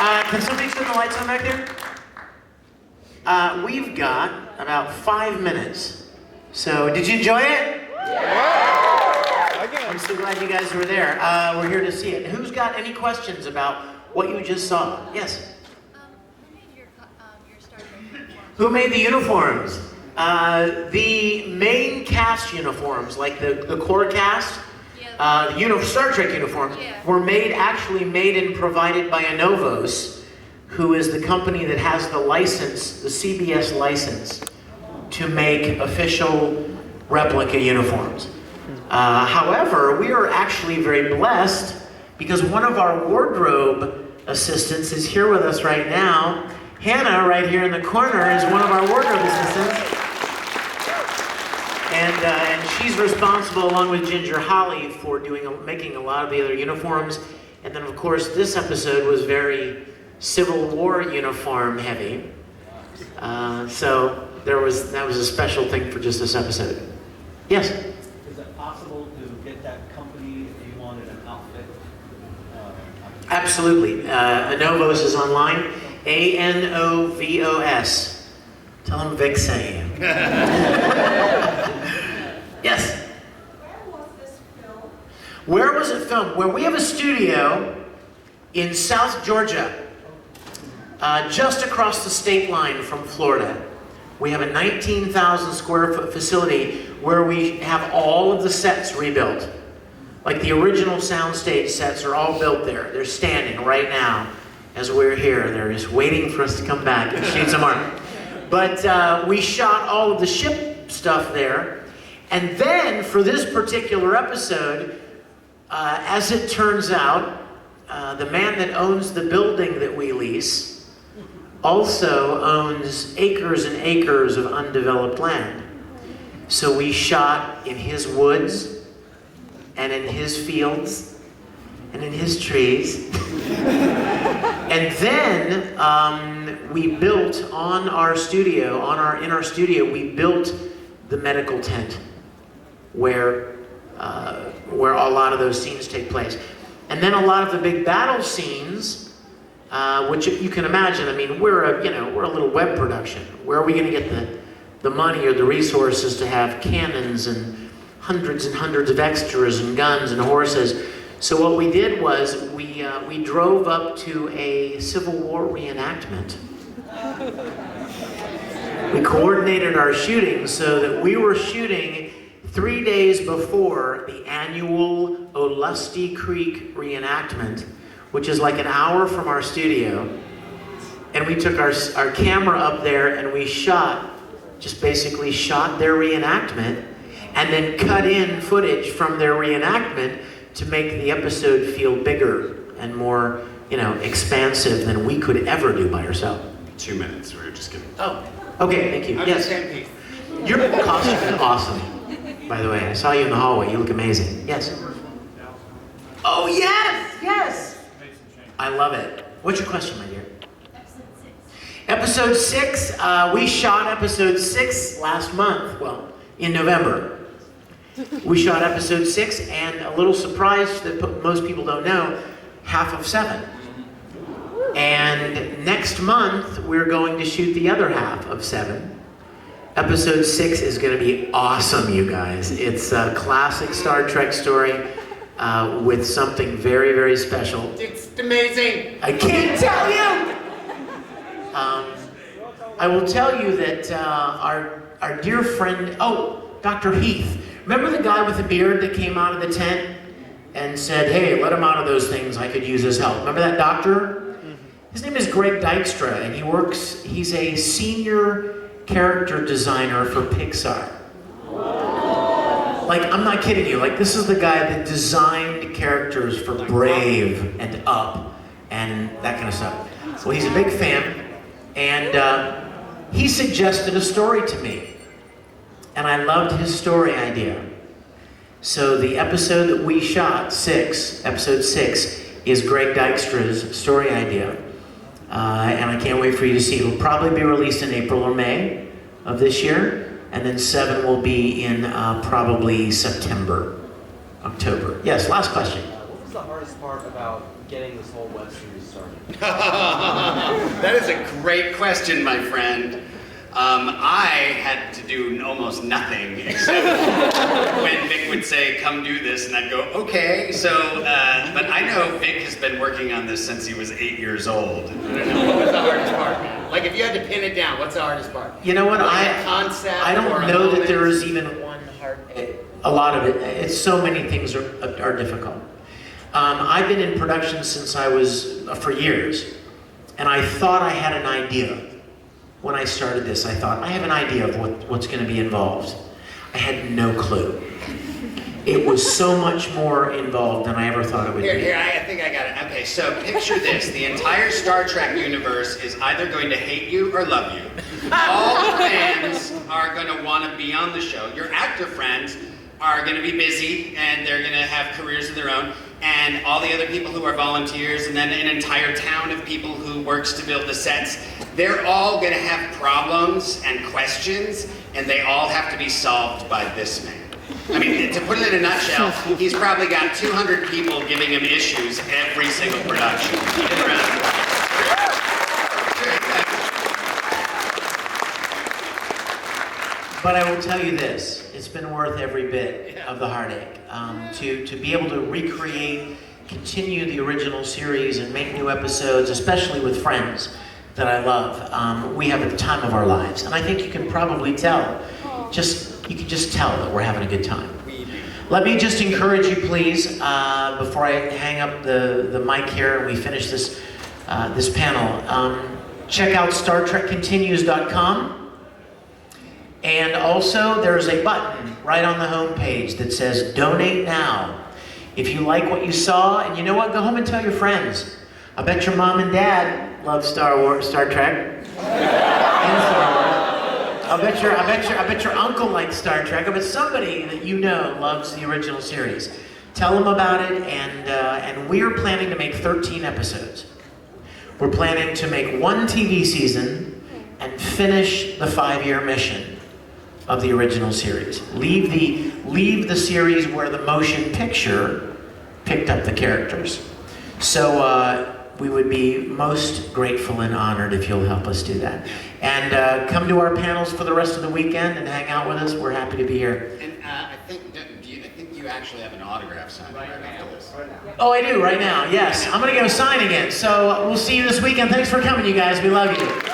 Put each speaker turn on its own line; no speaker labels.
Can somebody turn the lights on back there? We've got about 5 minutes. So, did you enjoy it? I'm so glad you guys were there. We're here to see it. Who's got any questions about what you just saw? Yes?
Who made your Star Trek uniforms?
Who made the uniforms? The main cast uniforms, like the core cast, the Star Trek uniforms, were actually made and provided by Anovos, who is the company that has the license, the CBS license, to make official replica uniforms. However, we are actually very blessed because one of our wardrobe assistants is here with us right now. Hannah, right here in the corner, is one of our wardrobe assistants. And she's responsible, along with Ginger Holly, for making a lot of the other uniforms. And then, of course, this episode was very Civil War uniform heavy. So that was a special thing for just this episode. Yes?
Is it possible to get that company if you wanted an outfit?
Absolutely. Anovos is online. Anovos. Tell them Vic sent you. Yes?
Where was this filmed?
Where was it filmed? Well, we have a studio in South Georgia, just across the state line from Florida. We have a 19,000 square foot facility where we have all of the sets rebuilt. Like the original soundstage sets are all built there. They're standing right now as we're here. They're just waiting for us to come back and shoot some more. But we shot all of the ship stuff there. And then for this particular episode, as it turns out, the man that owns the building that we lease also owns acres and acres of undeveloped land. So we shot in his woods and in his fields and in his trees. And then we built in our studio, we built the medical tent where a lot of those scenes take place. And then a lot of the big battle scenes, which you can imagine, I mean, we're a little web production. Where are we going to get the money or the resources to have cannons and hundreds of extras and guns and horses? So what we did was we drove up to a Civil War reenactment. We coordinated our shooting so that we were shooting 3 days before the annual Olusty Creek reenactment, which is like an hour from our studio. And we took our camera up there and we basically shot their reenactment and then cut in footage from their reenactment to make the episode feel bigger and more, expansive than we could ever do by ourselves.
2 minutes, we were just kidding.
Oh, okay, thank you.
I'm
Yes.
the same piece.
Your costume is awesome, by the way. I saw you in the hallway. You look amazing. Yes. Oh, yes. I love it. What's your question, my dear? Episode 6. We shot episode 6 last month. Well, in November. We shot episode 6, and a little surprise that most people don't know, half of 7. And next month, we're going to shoot the other half of 7. Episode 6 is going to be awesome, you guys. It's a classic Star Trek story with something very, very special.
It's amazing.
I can't tell you! I will tell you that our dear friend, Dr. Heath. Remember the guy with the beard that came out of the tent and said, hey, let him out of those things, I could use his help. Remember that doctor? His name is Greg Dykstra, and he's a senior character designer for Pixar. Like, I'm not kidding you, like this is the guy that designed characters for Brave and Up and that kind of stuff. Well, he's a big fan, and he suggested a story to me. And I loved his story idea. So the episode that we shot, episode 6, is Greg Dykstra's story idea. And I can't wait for you to see it. It'll probably be released in April or May of this year. And then 7 will be in probably September, October. Yes, last question.
What was the hardest part about getting this whole web series started?
That is a great question, my friend. I had to do almost nothing except when Vic would say, come do this, and I'd go, okay. So, but I know Vic has been working on this since he was 8 years old. I don't know, what was the hardest part, man? Like, if you had to pin it down, what's the hardest part?
You know what?
Like a concept
I
or
don't
a
know that
moment?
there is even one hard. A lot of it. It's so many things are difficult. I've been in production since I was for years, and I thought I had an idea. When I started this, I thought, I have an idea of what's going to be involved. I had no clue. It was so much more involved than I ever thought it would be.
Here, I think I got it. Okay, so picture this. The entire Star Trek universe is either going to hate you or love you. All the fans are going to want to be on the show. Your actor friends are going to be busy, and they're going to have careers of their own. And all the other people who are volunteers, and then an entire town of people who works to build the sets, they're all going to have problems and questions, and they all have to be solved by this man. I mean, to put it in a nutshell, he's probably got 200 people giving him issues every single production.
But I will tell you this, it's been worth every bit of the heartache. To be able to recreate, continue the original series and make new episodes, especially with friends that I love, we have the time of our lives. And I think you can probably tell, you can just tell that we're having a good time. Let me just encourage you, please, before I hang up the mic here and we finish this panel, check out StarTrekContinues.com. And also, there's a button right on the home page that says Donate Now. If you like what you saw, and you know what, go home and tell your friends. I bet your mom and dad love Star Trek, and Star Wars. I bet your uncle likes Star Trek. I bet somebody that you know loves the original series. Tell them about it, and we're planning to make 13 episodes. We're planning to make one TV season and finish the 5-year mission of the original series. Leave the series where the motion picture picked up the characters. So we would be most grateful and honored if you'll help us do that. And come to our panels for the rest of the weekend and hang out with us. We're happy to be here.
And I think you actually have an autograph signed right after this.
Oh, I do, right now, yes. I'm gonna go signing it. So we'll see you this weekend. Thanks for coming, you guys. We love you.